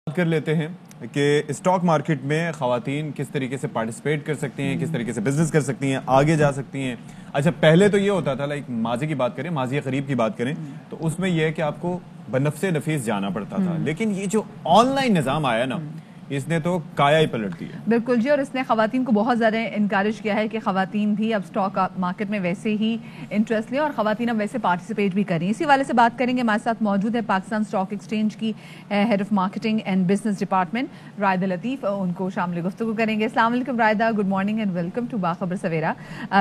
کر لیتے ہیں کہ اسٹاک مارکیٹ میں خواتین کس طریقے سے پارٹیسپیٹ کر سکتی ہیں، کس طریقے سے بزنس کر سکتی ہیں، آگے جا سکتی ہیں. اچھا، پہلے تو یہ ہوتا تھا لائک ماضی کی بات کریں، ماضی قریب کی بات کریں تو اس میں یہ ہے کہ آپ کو بنفس نفیس جانا پڑتا تھا، لیکن یہ جو آن لائن نظام آیا نا اس نے تو کایا ہی پلٹ دی ہے. بالکل جی، اور اس نے خواتین کو بہت زیادہ انکریج کیا ہے کہ خواتین بھی اب اسٹاک مارکیٹ میں ویسے ہی انٹرسٹ لیں اور خواتین اب ویسے پارٹیسپیٹ بھی کریں. اسی والے سے بات کریں گے. ہمارے ساتھ موجود ہے پاکستان اسٹاک ایکسچینج کی head of marketing and business department Raida Latif, ان کو شامل گفتگو کریں گے. السلام علیکم Raida, good morning and welcome to Bakhabar Savera.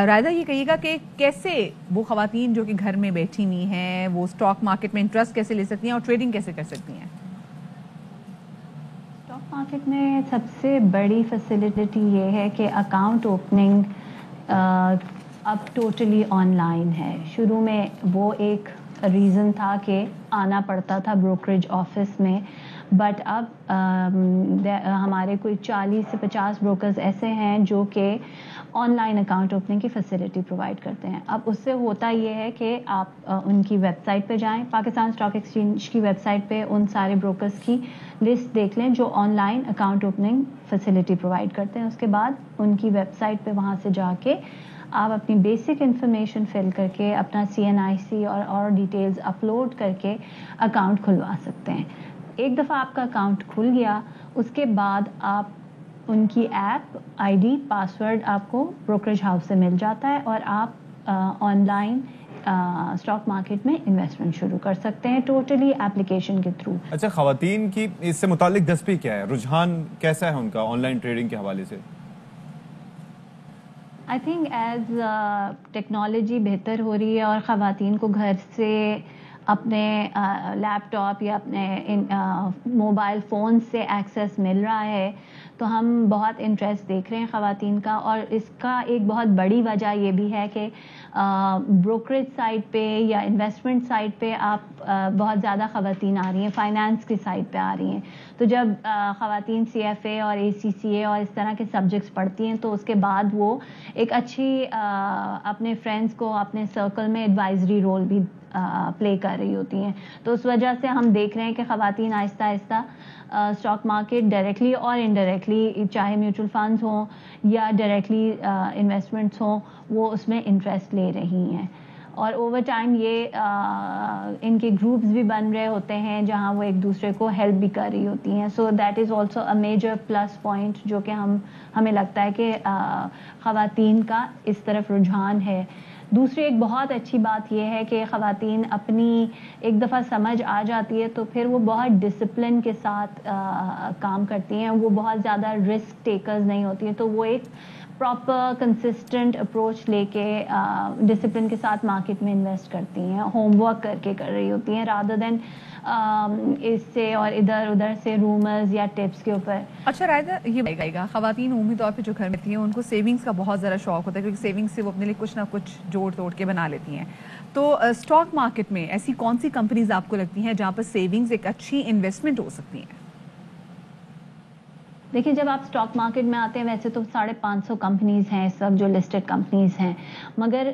رائدہ، یہ کہیے گا کہ کیسے وہ خواتین جو کہ گھر میں بیٹھی ہوئی ہیں وہ اسٹاک مارکیٹ میں انٹرسٹ کیسے لے سکتی ہیں اور ٹریڈنگ کیسے کر سکتی ہیں؟ مارکیٹ میں سب سے بڑی فیسلٹی یہ ہے کہ اکاؤنٹ اوپننگ اب ٹوٹلی آن لائن ہے. شروع میں وہ ایک ریزن تھا کہ آنا پڑتا تھا بروکریج آفس میں، بٹ اب ہمارے کوئی 40 سے 50 بروکرز ایسے ہیں جو کہ آن لائن اکاؤنٹ اوپننگ کی فیسلٹی پرووائڈ کرتے ہیں. اب اس سے ہوتا یہ ہے کہ آپ ان کی ویب سائٹ پہ جائیں، پاکستان اسٹاک ایکسچینج کی ویب سائٹ پہ ان سارے بروکرز کی لسٹ دیکھ لیں جو on line account opening facility provide کرتے ہیں. اس کے بعد ان کی ویب سائٹ پہ وہاں سے جا کے آپ اپنی بیسک انفارمیشن فل کر کے اپنا CNIC اور ڈیٹیلز اپلوڈ کر کے اکاؤنٹ کھلوا سکتے ہیں. ایک دفعہ آپ کا اکاؤنٹ کھل گیا، اس کے بعد آپ ان کی ایپ ID پاسورڈ آپ کو بروکریج ہاؤس سے مل جاتا ہے اور آپ آن لائن اسٹاک مارکیٹ میں انویسٹمنٹ شروع کر سکتے ہیں ٹوٹلی ایپلیکیشن کے تھرو. اچھا، خواتین کی اس سے متعلق دلچسپی کیا ہے، رجحان کیسا ہے ان کا آن لائن ٹریڈنگ کے حوالے سے؟ آئی تھنک ایز ٹیکنالوجی بہتر ہو رہی ہے اور خواتین کو گھر سے اپنے لیپ ٹاپ یا اپنے موبائل فون سے ایکسیس مل رہا ہے تو ہم بہت انٹرسٹ دیکھ رہے ہیں خواتین کا. اور اس کا ایک بہت بڑی وجہ یہ بھی ہے کہ بروکریج سائٹ پہ یا انویسٹمنٹ سائٹ پہ آپ بہت زیادہ خواتین آ رہی ہیں، فائنانس کی سائٹ پہ آ رہی ہیں. تو جب خواتین CFA اور ACCA اور اس طرح کے سبجیکٹس پڑھتی ہیں تو اس کے بعد وہ ایک اچھی اپنے فرینڈس کو اپنے سرکل میں ایڈوائزری رول بھی پلے کر رہی ہوتی ہیں. تو اس وجہ سے ہم دیکھ رہے ہیں کہ خواتین آہستہ آہستہ اسٹاک مارکیٹ ڈائریکٹلی اور انڈائریکٹلی، چاہے میوچل فنڈز ہوں یا ڈائریکٹلی انویسٹمنٹس ہوں، وہ اس میں انٹرسٹ لے رہی ہیں. اور اوور ٹائم یہ ان کے گروپس بھی بن رہے ہوتے ہیں جہاں وہ ایک دوسرے کو ہیلپ بھی کر رہی ہوتی ہیں. So that is also a major plus point جو کہ ہمیں لگتا ہے کہ خواتین کا اس طرف رجحان ہے. دوسری ایک بہت اچھی بات یہ ہے کہ خواتین اپنی ایک دفعہ سمجھ آ جاتی ہے تو پھر وہ بہت ڈسپلن کے ساتھ کام کرتی ہیں، وہ بہت زیادہ رسک ٹیکرز نہیں ہوتی ہیں. تو وہ ایک پراپر کنسسٹنٹ اپروچ لے کے ڈسپلن کے ساتھ مارکیٹ میں انویسٹ کرتی ہیں، ہوم ورک کر کے کر رہی ہوتی ہیں رادر دین اس سے اور ادھر ادھر سے رومرز یا ٹپس کے اوپر. اچھا رائدہ، یہ بتائیے گا خواتین عمومی طور پہ جو گھر میں رہتی ہیں ان کو سیونگز کا بہت زیادہ شوق ہوتا ہے کیونکہ سیونگز سے وہ اپنے لیے کچھ نہ کچھ جوڑ توڑ کے بنا لیتی ہیں. تو اسٹاک مارکیٹ میں ایسی کون سی کمپنیز آپ کو لگتی ہیں جہاں پر سیونگز ایک اچھی انویسٹمنٹ ہو سکتی ہیں؟ دیکھیں، جب آپ اسٹاک مارکیٹ میں آتے ہیں ویسے تو 550 کمپنیز ہیں اس وقت جو لسٹڈ کمپنیز ہیں، مگر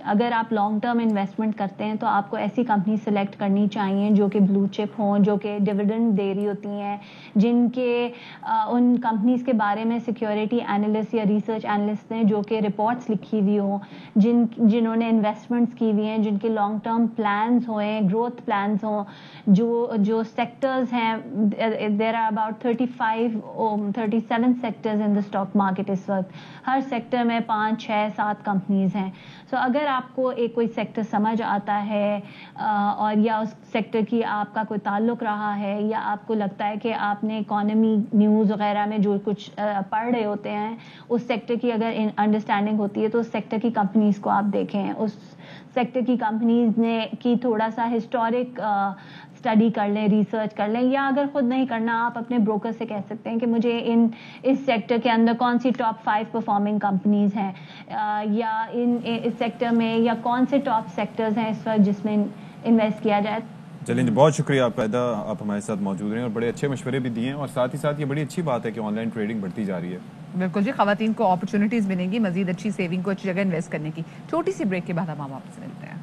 اگر آپ لانگ ٹرم انویسٹمنٹ کرتے ہیں تو آپ کو ایسی کمپنی سلیکٹ کرنی چاہیے جو کہ بلو چپ ہوں، جو کہ ڈویڈنڈ دے رہی ہوتی ہیں، جن کے ان کمپنیز کے بارے میں سیکیورٹی انالسٹ یا ریسرچ انالسٹ نے جو کہ رپورٹس لکھی ہوئی ہوں، جنہوں نے انویسٹمنٹس کی ہوئی ہیں، جن کے لانگ ٹرم پلانز ہوئے، گروتھ پلانز ہوں. جو سیکٹرز ہیں، there are about 37 sectors in the stock market اس وقت. ہر سیکٹر میں 5 6 7 کمپنیز ہیں. سو اگر آپ کو ایک کوئی سیکٹر سمجھ آتا ہے اور یا اس سیکٹر کی آپ کا کوئی تعلق رہا ہے یا آپ کو لگتا ہے کہ آپ نے اکانومی نیوز وغیرہ میں جو کچھ پڑھ رہے ہوتے ہیں اس سیکٹر کی اگر انڈرسٹینڈنگ ہوتی ہے تو اس سیکٹر کی کمپنیز کو آپ دیکھیں، اس سیکٹر کی کمپنیز نے کی تھوڑا سا ہسٹورک اسٹڈی کر لیں، ریسرچ کر لیں، یا اگر خود نہیں کرنا آپ اپنے بروکر سے کہہ سکتے ہیں کہ مجھے اس سیکٹر کے اندر کون سی ٹاپ 5 پرفارمنگ کمپنیز ہیں یا اس سیکٹر میں یا کون سے ٹاپ سیکٹرز ہیں اس وقت جس میں انویسٹ کیا جائے. چلیں جی، بہت شکریہ آپ کا، آپ ہمارے ساتھ موجود رہے اور بڑے اچھے مشورے بھی دیے ہیں، اور ساتھ ہی ساتھ یہ بڑی اچھی بات ہے کہ آن لائن ٹریڈنگ بڑھتی جا رہی ہے. بالکل جی، خواتین کو اپرچونٹیز ملیں گی مزید اچھی سیونگ کو اچھی جگہ انویسٹ کرنے کی. چھوٹی سی بریک کے بعد ہم آپ سے ملتے ہیں.